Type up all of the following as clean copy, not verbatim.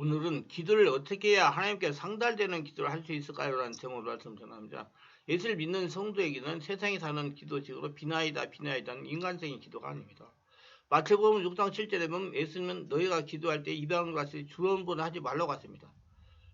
오늘은 기도를 어떻게 해야 하나님께 상달되는 기도를 할 수 있을까요? 라는 제목으로 말씀 전합니다. 예수를 믿는 성도에게는 세상에 사는 기도식으로 비나이다 비나이다는 인간적인 기도가 아닙니다. 마태복음 6장 7절에 보면 예수님은 너희가 기도할 때 이방인과 같이 주원부는 하지 말라고 하십니다.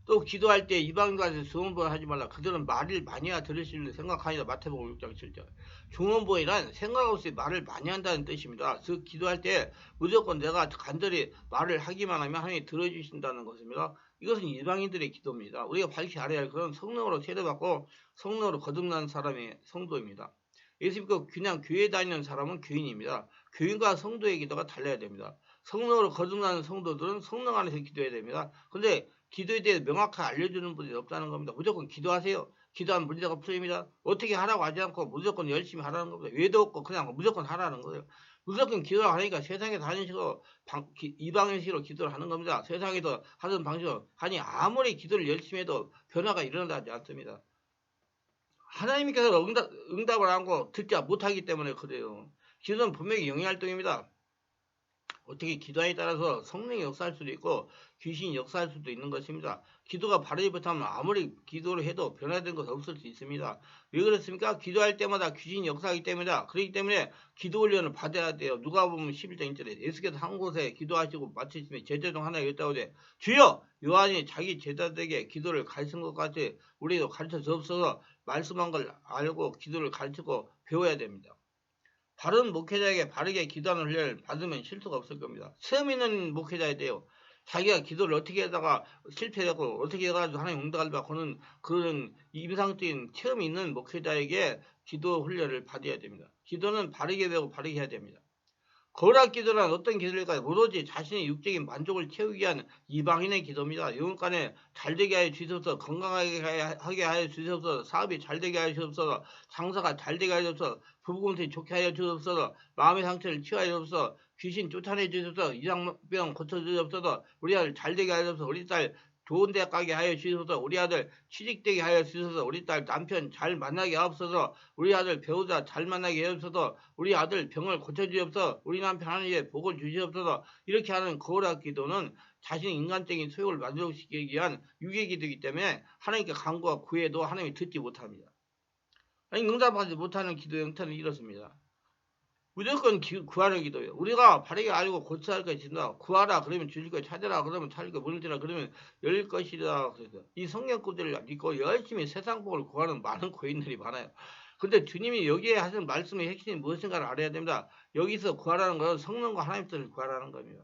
또 기도할 때 이방인과 같이 주원부는 하지 말라. 그들은 말을 많이 들으시는 생각하니라. 마태복음 6장 7절. 중원부이란 생각 없이 말을 많이 한다는 뜻입니다. 즉 기도할 때 무조건 내가 간절히 말을 하기만 하면 하나님이 들어주신다는 것입니다. 이것은 이방인들의 기도입니다. 우리가 밝히 알아야 할 것은 성령으로 세례받고 성령으로 거듭난 사람의 성도입니다. 예수 믿고 그냥 교회 다니는 사람은 교인입니다. 교인과 성도의 기도가 달라야 됩니다. 성령으로 거듭나는 성도들은 성령 안에서 기도해야 됩니다. 그런데 기도에 대해 명확하게 알려주는 분이 없다는 겁니다. 무조건 기도하세요. 기도하면 문제가 풀립니다. 어떻게 하라고 하지 않고 무조건 열심히 하라는 겁니다. 외도 없고 그냥 무조건 하라는 거예요. 무조건 기도를 하니까 세상에 다니는 식으로 이방인식으로 기도를 하는 겁니다. 세상에서 하던 방식으로 하니 아무리 기도를 열심히 해도 변화가 일어나지 않습니다. 하나님께서 응답을 하고 듣지 못하기 때문에 그래요. 기도는 분명히 영역활동입니다. 어떻게 기도에 따라서 성령이 역사할 수도 있고 귀신이 역사할 수도 있는 것입니다. 기도가 바르지 못하면 아무리 기도를 해도 변화된 것 없을 수 있습니다. 왜 그렇습니까? 기도할 때마다 귀신이 역사하기 때문이다. 그렇기 때문에 기도 훈련을 받아야 돼요. 누가 보면 11장 1절에 예수께서 한 곳에 기도하시고 마치시면 제자 중 하나가 있다고 돼. 주여! 요한이 자기 제자들에게 기도를 가르친 것 같이 우리도 가르쳐 주옵소서. 말씀한 걸 알고 기도를 가르치고 배워야 됩니다. 바른 목회자에게 바르게 기도하는 훈련을 받으면 실수가 없을 겁니다. 체험 있는 목회자야 돼요. 자기가 기도를 어떻게 하다가 실패하고 어떻게 해가지고 하나님 응답을 받고는 그런 임상적인 체험이 있는 목회자에게 기도 훈련을 받아야 됩니다. 기도는 바르게 배우고 바르게 해야 됩니다. 거룩 기도란 어떤 기도일까요? 오로지 자신의 육적인 만족을 채우기 위한 이방인의 기도입니다. 영혼간에 잘되게 하여 주시옵소서, 건강하게 하게 하여 주시옵소서, 사업이 잘되게 하여 주시옵소서, 장사가 잘되게 하여 주시옵소서, 부부관계 좋게 하여 주시옵소서, 마음의 상처를 치유하여 주시옵소서, 귀신 쫓아내 주시옵소서, 이장병 고쳐주시옵소서, 우리 아들 잘되게 하여 주시옵소서, 우리 딸 좋은 데 가게 하여 주시옵소서, 우리 아들 취직되게 하여 주시옵소서, 우리 딸 남편 잘 만나게 하옵소서, 우리 아들 배우자 잘 만나게 하옵소서, 우리 아들 병을 고쳐주옵소서, 우리 남편 하나님의 복을 주시옵소서. 이렇게 하는 거룩한 기도는 자신의 인간적인 소욕을 만족시키기 위한 유괴 기도이기 때문에 하나님께 간구와 구해도 하나님이 듣지 못합니다. 하나님 응답하지 못하는 기도의 형태는 이렇습니다. 무조건 구하는 기도예요. 우리가 바르게 알고 고쳐야 할 것이다. 구하라 그러면 주실 거, 찾아라 그러면 찾을 거, 문을 열라 그러면 열릴 것이다. 이 성경 구절을 믿고 열심히 세상 복을 구하는 많은 고인들이 많아요. 근데 주님이 여기에 하신 말씀의 핵심이 무엇인가를 알아야 됩니다. 여기서 구하라는 것은 성령과 하나님 뜻을 구하라는 겁니다.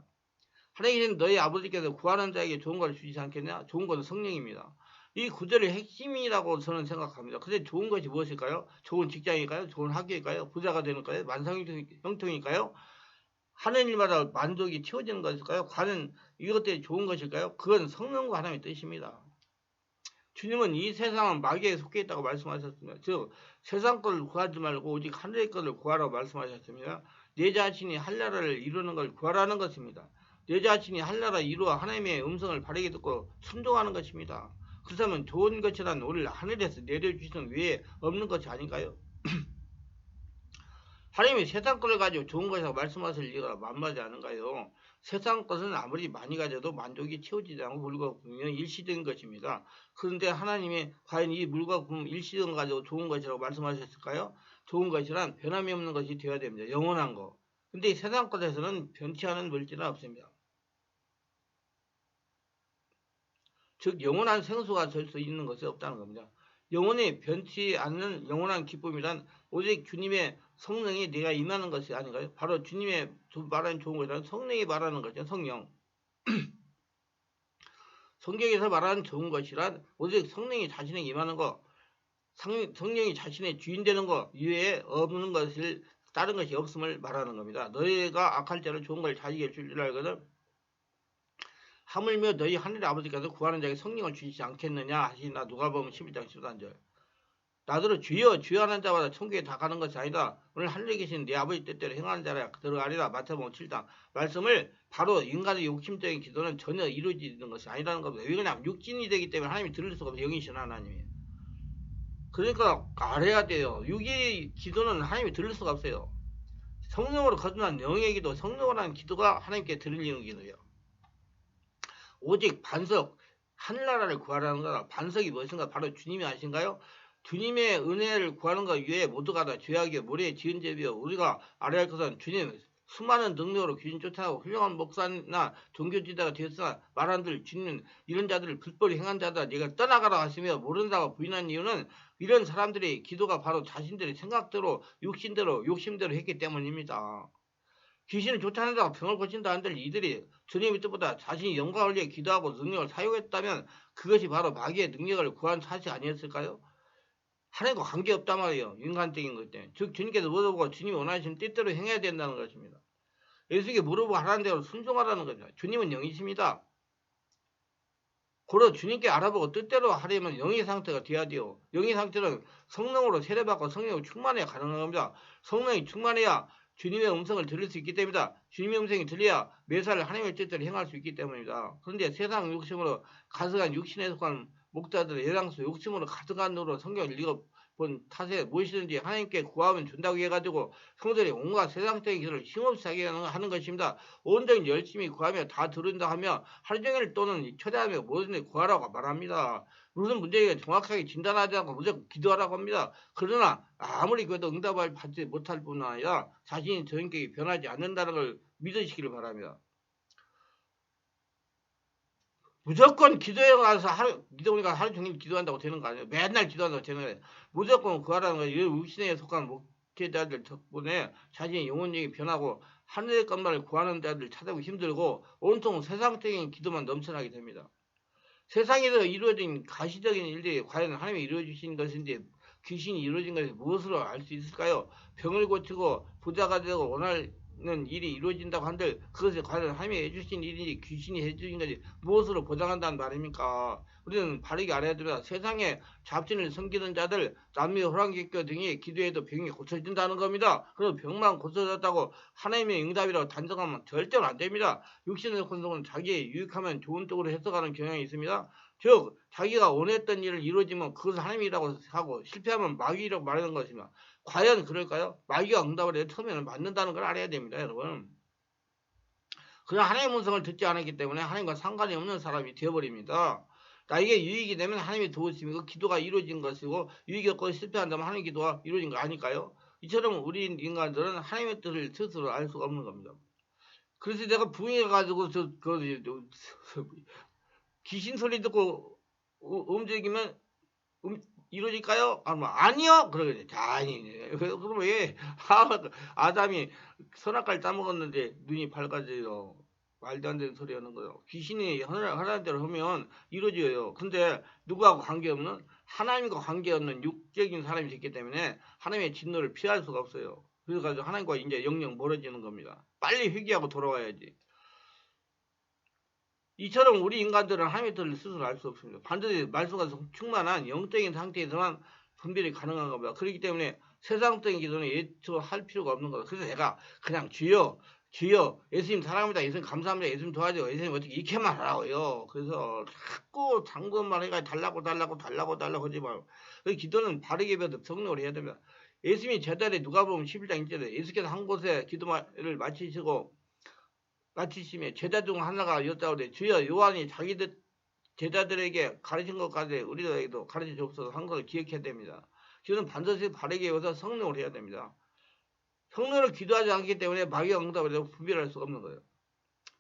하나님께서는 너희 아버지께서 구하는 자에게 좋은 걸 주시지 않겠냐? 좋은 것은 성령입니다. 이 구절의 핵심이라고 저는 생각합니다. 근데 좋은 것이 무엇일까요? 좋은 직장일까요? 좋은 학교일까요? 부자가 되는가요? 만성형통일까요? 하는 일마다 만족이 채워지는 것일까요? 과연 이것들이 좋은 것일까요? 그건 성령과 하나님의 뜻입니다. 주님은 이 세상은 마귀에 속해 있다고 말씀하셨습니다. 즉 세상 것을 구하지 말고 오직 하늘의 것을 구하라고 말씀하셨습니다. 내 자신이 할 나라를 이루는 걸 구하라는 것입니다. 내 자신이 할 나라 이루어 하나님의 음성을 바르게 듣고 순종하는 것입니다. 그렇다면 좋은 것이란 오늘 하늘에서 내려주시는 외에 없는 것이 아닌가요? 하나님이 세상 것을 가지고 좋은 것이라고 말씀하실 리가 만만하지 않은가요? 세상 것은 아무리 많이 가져도 만족이 채워지지 않고 물과 구우면 일시적인 것입니다. 그런데 하나님이 과연 이 물과 구움 일시적인 가지고 좋은 것이라고 말씀하셨을까요? 좋은 것이란 변함이 없는 것이 되어야 됩니다. 영원한 거. 근데 이 세상 것에서는 변치 않은 물질은 없습니다. 즉 영원한 생수가 될 수 있는 것이 없다는 겁니다. 영원히 변치 않는 영원한 기쁨이란 오직 주님의 성령이 내가 임하는 것이 아닌가요? 바로 주님의 말하는 좋은 것이란 성령이 말하는 것이죠. 성령. 성경에서 말하는 좋은 것이란 오직 성령이 자신에게 임하는 것, 성령이 자신의 주인 되는 것 이외에 없는 것을 다른 것이 없음을 말하는 겁니다. 너희가 악할 자를 좋은 걸 자기에게 줄 줄 알거든. 하물며 너희 하늘의 아버지께서 구하는 자에게 성령을 주시지 않겠느냐 하시나. 누가복음 11장 13절. 나더러 주여 주여 하는 자마다 천국에 다 가는 것이 아니다. 오늘 하늘에 계신 네 아버지 뜻대로 행하는 자라 들어가리라. 마태복음 7장 말씀을 바로 인간의 욕심적인 기도는 전혀 이루어지는 것이 아니라는 겁니다. 왜냐하면 육신이 되기 때문에 하나님이 들을 수가 없어요. 영이신 하나님이. 그러니까 알아야 돼요. 육의 기도는 하나님이 들을 수가 없어요. 성령으로 거듭난 영의 기도, 성령으로 하는 기도가 하나님께 들리는 기도예요. 오직 반석, 하늘나라를 구하라는 거다. 반석이 무엇인가? 바로 주님이 아신가요? 주님의 은혜를 구하는 것 위에 모두가 다 죄악이요 모래에 지은 죄비요 우리가 알아야 할 것은 주님 수많은 능력으로 귀신 쫓아가고 훌륭한 목사나 종교지도가 되었으나 말한들 주님 이런 자들을 불법히 행한 자다 네가 떠나가라 하시며 모른다고 부인한 이유는 이런 사람들이 기도가 바로 자신들의 생각대로 육신대로 욕심대로 했기 때문입니다. 귀신을 쫓아낸다고 병을 고친다 한들 이들이 주님의 뜻보다 자신이 영광을 위해 기도하고 능력을 사용했다면 그것이 바로 마귀의 능력을 구한 사실 아니었을까요? 하나님과 관계없단 말이에요. 인간적인 것 때문에. 즉 주님께서 물어보고 주님이 원하시는 뜻대로 행해야 된다는 것입니다. 예수님께 물어보고 하라는 대로 순종하라는 거죠. 주님은 영이십니다. 고로 주님께 알아보고 뜻대로 하려면 영의 상태가 돼야 돼요. 영의 상태는 성령으로 세례받고 성령으로 충만해야 가능한 겁니다. 성령이 충만해야 주님의 음성을 들을 수 있기 때문이다. 주님의 음성이 들려야 매사를 하나님의 뜻대로 행할 수 있기 때문입니다. 그런데 세상 욕심으로 가득한 육신에 속한 목자들의 예당수 욕심으로 가득한 으로 성경을 읽어본 탓에 무엇이든지 하나님께 구하면 준다고 해가지고 성들이 온갖 세상적인 길을 힘없이 하게 하는 것입니다. 온전히 열심히 구하며 다 들은다 하며 하루 종일 또는 초대하며 뭐든지 구하라고 말합니다. 무슨 문제가 정확하게 진단하지 않고 무조건 기도하라고 합니다. 그러나 아무리 그래도 응답을 받지 못할 뿐 아니라 자신이 저인격이 변하지 않는다는 걸 믿으시기를 바랍니다. 무조건 기도에 가서 기도니까 하루 종일 기도한다고 되는 거 아니에요. 맨날 기도한다고 되는 거예요. 무조건 구하라는 거예요. 육신에 속한 목회자들 덕분에 자신의 영혼력이 변하고 하늘의 것만을 구하는 자들 찾아보기 힘들고 온통 세상적인 기도만 넘쳐나게 됩니다. 세상에서 이루어진 가시적인 일들이 과연 하나님이 이루어주신 것인지 귀신이 이루어진 것이 무엇으로 알 수 있을까요? 병을 고치고 부자가 되고 원하는 일이 이루어진다고 한들 그것이 과연 하나님이 해주신 일인지 귀신이 해주신 것이 무엇으로 보장한다는 말입니까? 우리는 바르게 알아야 됩니다. 세상에 잡신을 섬기는 자들 남미 호랑기교 등이 기도해도 병이 고쳐진다는 겁니다. 그리고 병만 고쳐졌다고 하나님의 응답이라고 단정하면 절대로 안 됩니다. 육신의 혼성은 자기의 유익하면 좋은 쪽으로 해석하는 경향이 있습니다. 즉 자기가 원했던 일을 이루어지면 그것을 하나님이라고 하고 실패하면 마귀라고 말하는 것입니다. 과연 그럴까요? 마귀가 응답을 해 처음에는 맞는다는 걸 알아야 됩니다, 여러분. 그냥 하나님의 음성을 듣지 않았기 때문에 하나님과 상관이 없는 사람이 되어버립니다. 나에게 유익이 되면 하나님이 도우심이고 기도가 이루어진 것이고 유익이 없고 실패한다면 하나님의 기도가 이루어진 거 아닐까요? 이처럼 우리 인간들은 하나님의 뜻을 스스로 알 수가 없는 겁니다. 그래서 내가 부인해가지고 귀신 소리 듣고 움직이면 이루어질까요? 아니요. 그러겠네. 아니. 그러면 왜 아담이 선악과를 따먹었는데 눈이 밝아져요. 말도 안 되는 소리 하는 거예요. 귀신이 하라는 대로 하면 이루어져요. 근데 누구하고 관계없는 하나님과 관계없는 육적인 사람이 됐기 때문에 하나님의 진노를 피할 수가 없어요. 그래서 하나님과 이제 영영 멀어지는 겁니다. 빨리 회개하고 돌아와야지. 이처럼 우리 인간들은 하나님의 뜻을 스스로 알 수 없습니다. 반드시 말씀과 충만한 영적인 상태에서만 분별이 가능한 겁니다. 그렇기 때문에 세상적인 기도는 예초할 필요가 없는 거다. 그래서 제가 그냥 주여 예수님 사랑합니다. 예수님 감사합니다. 예수님 도와줘. 예수님 어떻게 이렇게만 하라고요. 그래서 자꾸 당근만 해가지고 달라고 하지 말고 기도는 바르게 배워서 성령으로 해야 됩니다. 예수님이 제자리 누가 보면 11장 1절에 예수께서 한 곳에 기도를 마치시며 제자 중 하나가 여짜오되 주여 요한이 자기들 제자들에게 가르친 것까지 우리에게도 가르쳐 주옵소서 한 것을 기억해야 됩니다. 기도는 반드시 바르게 외워서 성령을 해야 됩니다. 성령을 기도하지 않기 때문에 마귀가 응답을 해도 분별할 수가 없는 거예요.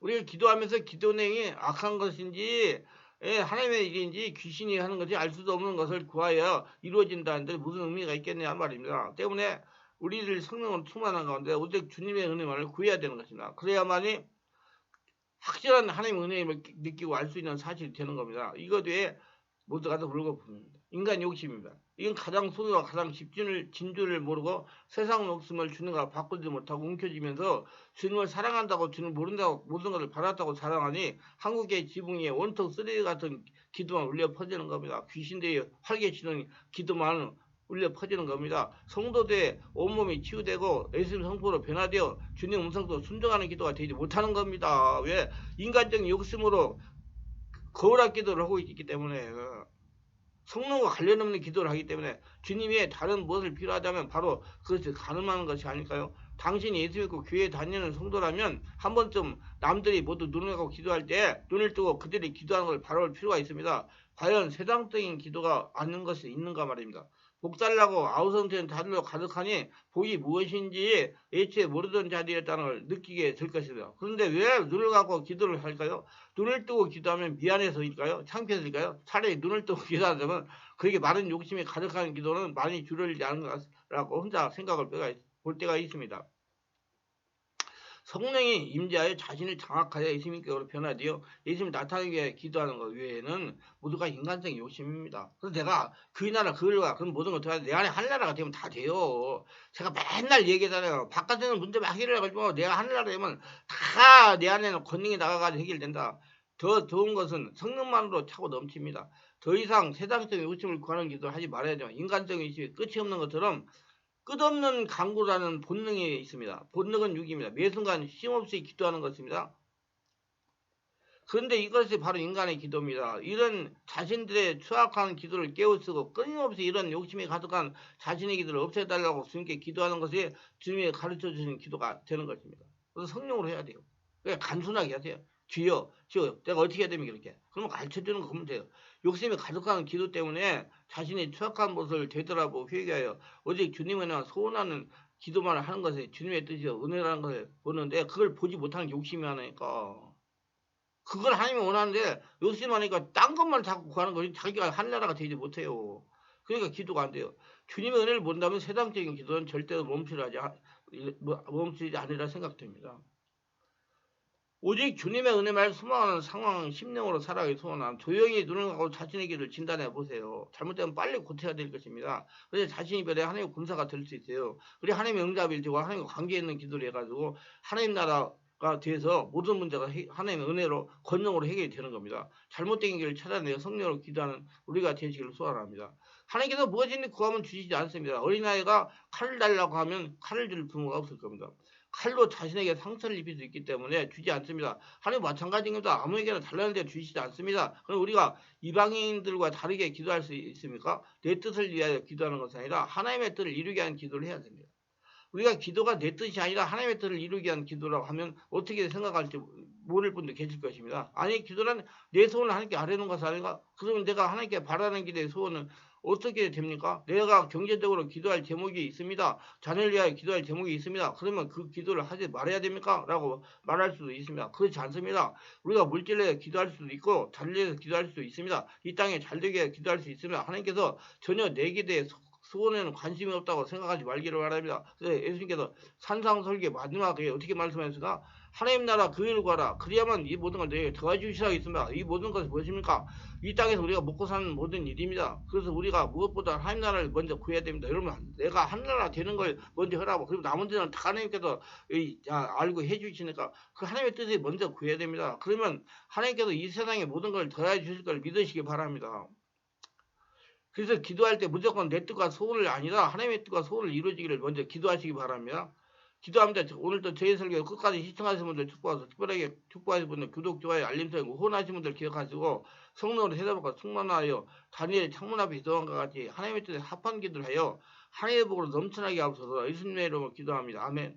우리가 기도하면서 기도 내용이 악한 것인지 하나님의 일인지 귀신이 하는 것이 알 수도 없는 것을 구하여 이루어진다는데 무슨 의미가 있겠냐 말입니다. 때문에 우리를 성령으로 충만한 가운데 오직 주님의 은혜만을 구해야 되는 것입니다. 그래야만이 확실한 하나님의 은혜임을 느끼고 알 수 있는 사실이 되는 겁니다. 이것 외에 모두가 다 물거품입니다. 인간 욕심입니다. 이건 가장 소유와 가장 진주를 모르고 세상 목숨을 주님과 바꾸지 못하고 움켜쥐면서 주님을 사랑한다고 주님을 모른다고 모든 것을 받았다고 자랑하니 한국의 지붕 위에 원통 쓰레기 같은 기도만 울려 퍼지는 겁니다. 귀신들이 활개치는 기도만 울려 퍼지는 겁니다. 성도들의 온몸이 치유되고 예수님 성포로 변화되어 주님 음성도 순종하는 기도가 되지 못하는 겁니다. 왜? 인간적인 욕심으로 거울할 기도를 하고 있기 때문에 성령과 관련 없는 기도를 하기 때문에 주님이 다른 무엇을 필요하다면 바로 그것을 가늠하는 것이 아닐까요? 당신이 예수 믿고 교회 다니는 성도라면 한 번쯤 남들이 모두 눈을 감고 기도할 때 눈을 뜨고 그들이 기도하는 걸 바라볼 필요가 있습니다. 과연 세상적인 기도가 않는 것이 있는가 말입니다. 복달라고 아우성태는 다들로 가득하니 복이 무엇인지 애초에 모르던 자리였다는 걸 느끼게 될 것입니다. 그런데 왜 눈을 감고 기도를 할까요? 눈을 뜨고 기도하면 미안해서일까요? 창피해서일까요? 차라리 눈을 뜨고 기도하자면 그렇게 많은 욕심이 가득한 기도는 많이 줄어들지 않은 것이라고 혼자 생각을 볼 때가 있습니다. 성령이 임재하여 자신을 장악하여 예수님께로 변화되어 예수님 나타나기 위해 기도하는 것 외에는 모두가 인간적인 욕심입니다. 그래서 내가 그 나라 그걸가 그런 모든 걸 내 안에 하늘나라가 되면 다 돼요. 제가 맨날 얘기하잖아요. 바깥에는 문제 막 해결해가지고 내가 하늘나라 되면 다 내 안에는 권능이 나가가지고 해결된다. 더 좋은 것은 성령만으로 차고 넘칩니다. 더 이상 세상적인 욕심을 구하는 기도를 하지 말아야죠. 인간적인 욕심이 끝이 없는 것처럼 끝없는 강구라는 본능이 있습니다. 본능은 육입니다. 매 순간 쉼없이 기도하는 것입니다. 그런데 이것이 바로 인간의 기도입니다. 이런 자신들의 추악한 기도를 깨우치고 끊임없이 이런 욕심이 가득한 자신의 기도를 없애달라고 주님께 기도하는 것이 주님이 가르쳐 주신 기도가 되는 것입니다. 그래서 성령으로 해야 돼요. 그냥 간순하게 하세요. 주여, 내가 어떻게 해야 됩니까? 이렇게. 그러면 가르쳐 주는 거 보면 돼요. 욕심이 가득한 기도 때문에 자신의 추악한 모습을 되돌아보고 회개하여 오직 주님을 소원하는 기도만 하는 것이 주님의 뜻이요 은혜라는 것을 보는데 그걸 보지 못하는 욕심이 하나니까 그걸 하나님이 원하는데 욕심하니까 딴 것만 자꾸 구하는 것이 자기가 하늘나라가 되지 못해요. 그러니까 기도가 안 돼요. 주님의 은혜를 본다면 세상적인 기도는 절대로 멈추지 않으리라 생각됩니다. 오직 주님의 은혜만 소망하는 상황, 심령으로 살아가기 소원한 조용히 눈을 감고 자신의 길을 진단해 보세요. 잘못되면 빨리 고쳐야 될 것입니다. 그래서 자신이 별에 하나님의 군사가 될 수 있어요. 그리고 하나님의 응답을 되고 하나님과 관계 있는 기도를 해가지고 하나님 나라가 돼서 모든 문제가 하나님의 은혜로 권능으로 해결이 되는 겁니다. 잘못된 길을 찾아내어 성령으로 기도하는 우리가 되시기를 소원합니다. 하나님께서 무엇인지 구하면 주시지 않습니다. 어린아이가 칼을 달라고 하면 칼을 줄 부모가 없을 겁니다. 칼로 자신에게 상처를 입힐 수 있기 때문에 주지 않습니다. 하나님 마찬가지입니다. 아무에게나 달라는데 주시지 않습니다. 그럼 우리가 이방인들과 다르게 기도할 수 있습니까? 내 뜻을 위하여 기도하는 것이 아니라 하나님의 뜻을 이루게 하는 기도를 해야 됩니다. 우리가 기도가 내 뜻이 아니라 하나님의 뜻을 이루기 위한 기도라고 하면 어떻게 생각할지 모를 분도 계실 것입니다. 아니 기도란 내 소원을 하나님께 아뢰는 것이 아닌가? 그러면 내가 하나님께 바라는 길의 소원은 어떻게 됩니까? 내가 경제적으로 기도할 제목이 있습니다. 자녀를 위하여 기도할 제목이 있습니다. 그러면 그 기도를 하지 말아야 됩니까? 라고 말할 수도 있습니다. 그렇지 않습니다. 우리가 물질에 기도할 수도 있고 자녀를 위해서 기도할 수도 있습니다. 이 땅에 잘되게 기도할 수 있습니다. 하나님께서 전혀 내 기도에 소원에는 관심이 없다고 생각하지 말기를 바랍니다. 그래서 예수님께서 산상설계 마지막에 어떻게 말씀하셨습니까? 하나님 나라 그 일을 구하라. 그래야만 이 모든 걸 내게 더해 주시라 했습니다. 이 모든 것이 무엇입니까? 이 땅에서 우리가 먹고 사는 모든 일입니다. 그래서 우리가 무엇보다 하나님 나라를 먼저 구해야 됩니다. 여러분 내가 하나나라 되는 걸 먼저 하라고 그리고 나머지는 다 하나님께서 알고 해주시니까 그 하나님의 뜻을 먼저 구해야 됩니다. 그러면 하나님께서 이 세상의 모든 걸 더해 주실 걸 믿으시기 바랍니다. 그래서 기도할 때 무조건 내 뜻과 소원을 아니라 하나님의 뜻과 소원을 이루어지기를 먼저 기도하시기 바랍니다. 기도합니다. 오늘도 저희 설교 끝까지 시청하신 분들 축복하셔서 특별하게 축복하신 분들 구독, 좋아요, 알림 설정, 후원하신 분들 기억하시고 성령으로 해답과 충만하여 다니엘 창문 앞에 기도한 것 같이 하나님의 뜻에 합한 기도를 하여 하나님의 복으로 넘쳐나게 하옵소서 예수님의 이름으로 기도합니다. 아멘.